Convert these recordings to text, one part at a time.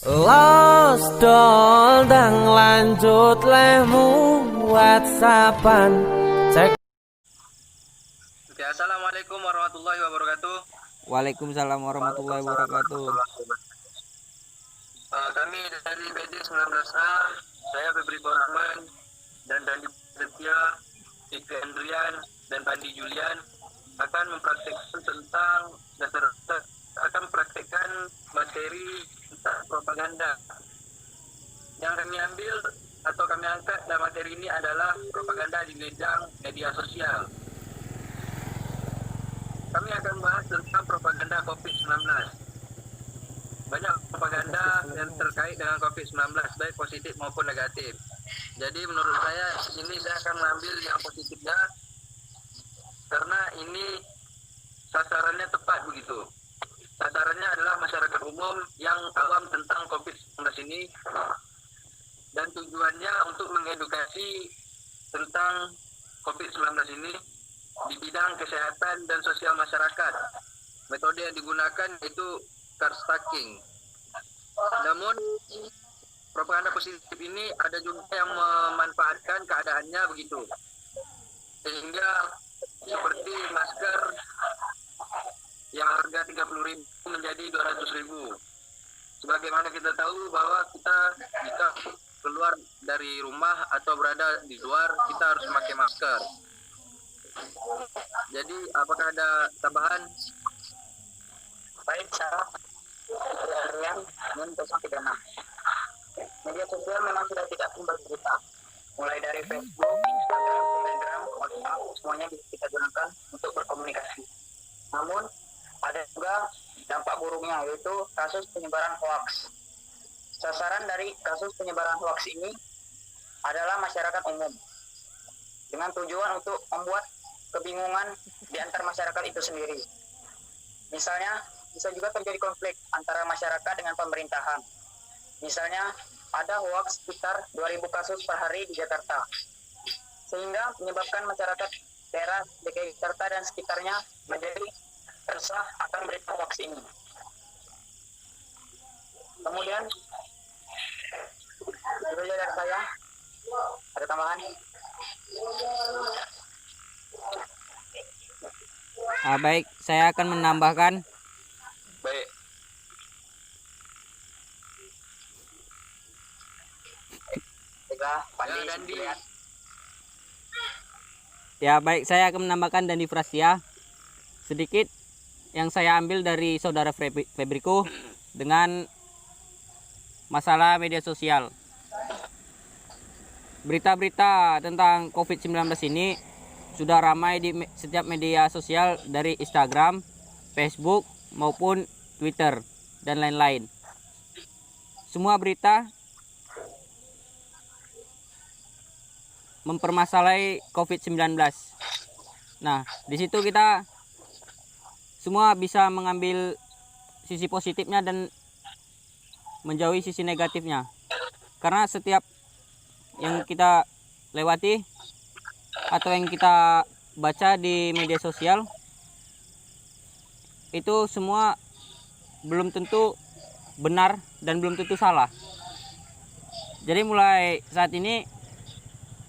Los dol dan lanjut lemu WhatsAppan cek. Oke, assalamualaikum warahmatullahi wabarakatuh. Waalaikumsalam warahmatullahi wabarakatuh. Kami dari BD 19A, saya Febri Rahman dan Dandi Setia, Fikri Andrian dan Pandi Julian akan mempraktikkan materi tentang propaganda. Yang kami ambil atau kami angkat dalam materi ini adalah propaganda di bidang media sosial. Kami akan bahas tentang propaganda COVID-19. Banyak propaganda yang terkait dengan COVID-19, baik positif maupun negatif. Jadi menurut saya, ini saya akan mengambil yang positifnya, karena ini sasarannya tepat begitu. Sasarannya adalah masyarakat umum yang awam tentang COVID-19 ini, dan tujuannya untuk mengedukasi tentang COVID-19 ini di bidang kesehatan dan sosial masyarakat. Metode yang digunakan yaitu car stacking. Namun propaganda positif ini ada juga yang memanfaatkan keadaannya begitu, sehingga seperti masker yang harga 30.000 menjadi 200.000. Sebagaimana kita tahu bahwa kita jika keluar dari rumah atau berada di luar, kita harus memakai masker. Jadi apakah ada tambahan? Baik, saya Rian dan 036. Media sosial memang sudah tidak tumbuh berita. Mulai dari Facebook, Instagram, Telegram, WhatsApp, semuanya bisa kita gunakan untuk berkomunikasi. Namun ada juga dampak buruknya, yaitu kasus penyebaran hoaks. Sasaran dari kasus penyebaran hoaks ini adalah masyarakat umum, dengan tujuan untuk membuat kebingungan di antar masyarakat itu sendiri. Misalnya, bisa juga terjadi konflik antara masyarakat dengan pemerintahan. Misalnya, ada hoaks sekitar 2.000 kasus per hari di Jakarta, sehingga menyebabkan masyarakat daerah DKI Jakarta dan sekitarnya menjadi resah akan berita hoaks ini. Kemudian, itu saja dari saya. Ada tambahan? Baik, saya akan menambahkan. Baik. Ya, baik, saya akan menambahkan Dandi Frastia. Sedikit yang saya ambil dari saudara Febriku dengan masalah media sosial. Berita-berita tentang COVID-19 ini sudah ramai di setiap media sosial, dari Instagram, Facebook, maupun Twitter, dan lain-lain. Semua berita mempermasalahi COVID-19. Nah, di situ kita semua bisa mengambil sisi positifnya dan menjauhi sisi negatifnya. Karena setiap yang kita lewati atau yang kita baca di media sosial itu semua belum tentu benar dan belum tentu salah. Jadi mulai saat ini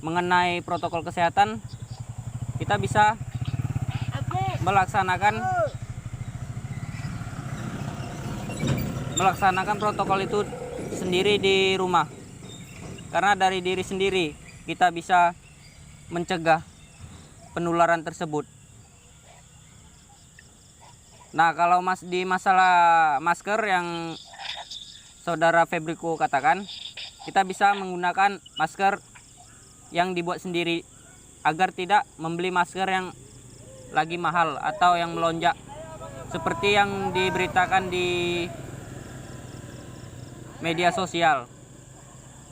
mengenai protokol kesehatan, kita bisa melaksanakan protokol itu sendiri di rumah. Karena dari diri sendiri kita bisa mencegah penularan tersebut. Nah, kalau di masalah masker yang saudara Febriku katakan, kita bisa menggunakan masker yang dibuat sendiri agar tidak membeli masker yang lagi mahal atau yang melonjak seperti yang diberitakan di media sosial.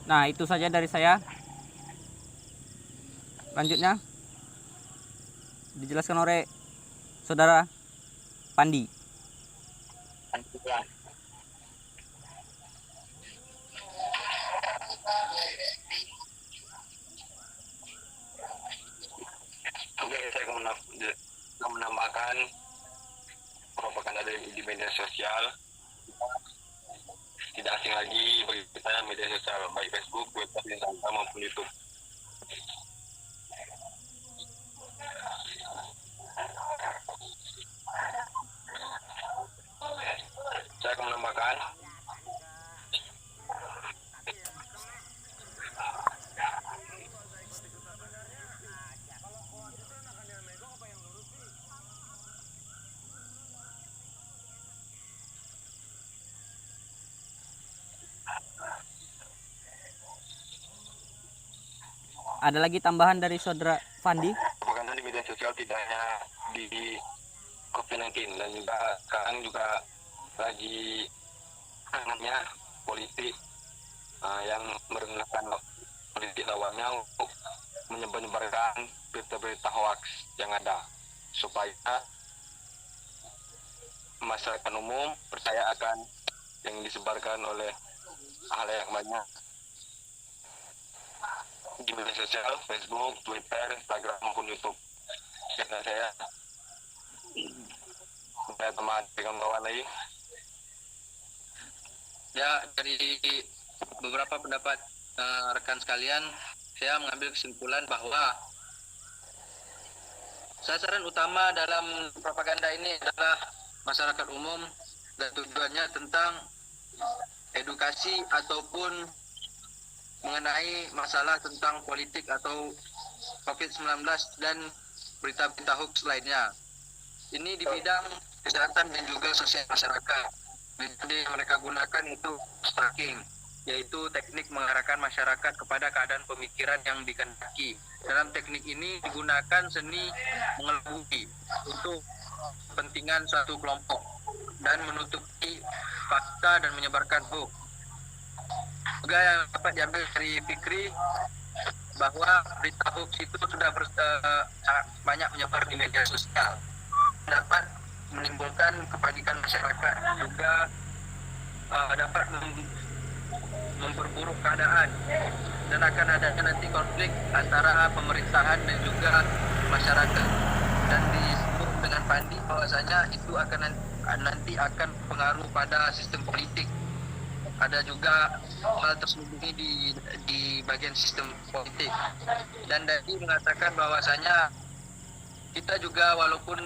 Nah, itu saja dari saya. Lanjutnya dijelaskan oleh saudara Pandi. Oke, saya akan menambahkan propaganda di media sosial. Tidak asing lagi bagi saya media sosial baik Facebook, Twitter, Instagram maupun YouTube. Saya akan menambahkan Ada lagi tambahan dari saudara Fandi? propaganda di media sosial tidak hanya di COVID-19 dan juga sekarang juga lagi hangatnya politik yang menggunakan politik lawannya untuk menyebarkan berita-berita hoax yang ada supaya masyarakat umum percaya akan yang disebarkan oleh hal yang banyak di media sosial, Facebook, Twitter, Instagram maupun YouTube. Karena saya teman dengan kawan lagi. Ya, dari beberapa pendapat rekan sekalian, saya mengambil kesimpulan bahwa sasaran utama dalam propaganda ini adalah masyarakat umum dan tujuannya tentang edukasi ataupun mengenai masalah tentang politik atau COVID-19 dan berita-berita hoax lainnya. Ini di bidang kesehatan dan juga sosial masyarakat. Metode yang mereka gunakan itu stalking, yaitu teknik mengarahkan masyarakat kepada keadaan pemikiran yang dikehendaki. Dalam teknik ini digunakan seni mengelabui untuk kepentingan suatu kelompok dan menutupi fakta dan menyebarkan hoax. Juga yang dapat diambil dari Fikri bahwa berita hoax itu sudah sangat banyak menyebar di media sosial, dapat menimbulkan kepanikan masyarakat, juga dapat memperburuk keadaan dan akan adanya nanti konflik antara pemerintahan dan juga masyarakat. Dan disebut dengan Pandi bahwasanya itu nanti akan pengaruh pada sistem politik. Ada juga hal tersembunyi di bagian sistem politik. Dan Dadi mengatakan bahwasanya kita juga walaupun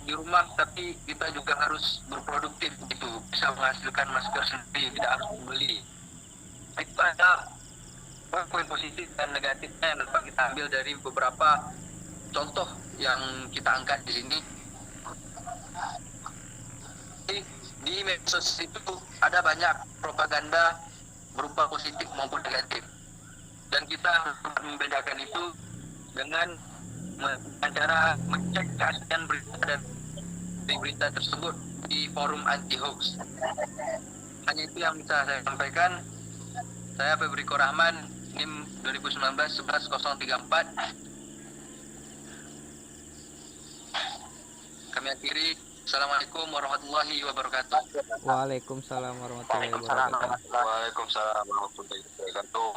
di rumah tapi kita juga harus berproduktif gitu, bisa menghasilkan masker sendiri, tidak harus membeli. Itu ada poin positif dan negatifnya yang dapat kita ambil dari beberapa contoh yang kita angkat di sini. Di medsos itu ada banyak propaganda berupa positif maupun negatif, dan kita harus membedakan itu dengan cara mengecek keaslian berita dan berita tersebut di forum anti hoax. Hanya itu yang bisa saya sampaikan. Saya Febriko Rahman, NIM 2019 11034. Kami akhiri. Assalamualaikum warahmatullahi wabarakatuh. Waalaikumsalam warahmatullahi wabarakatuh. Waalaikumsalam warahmatullahi wabarakatuh.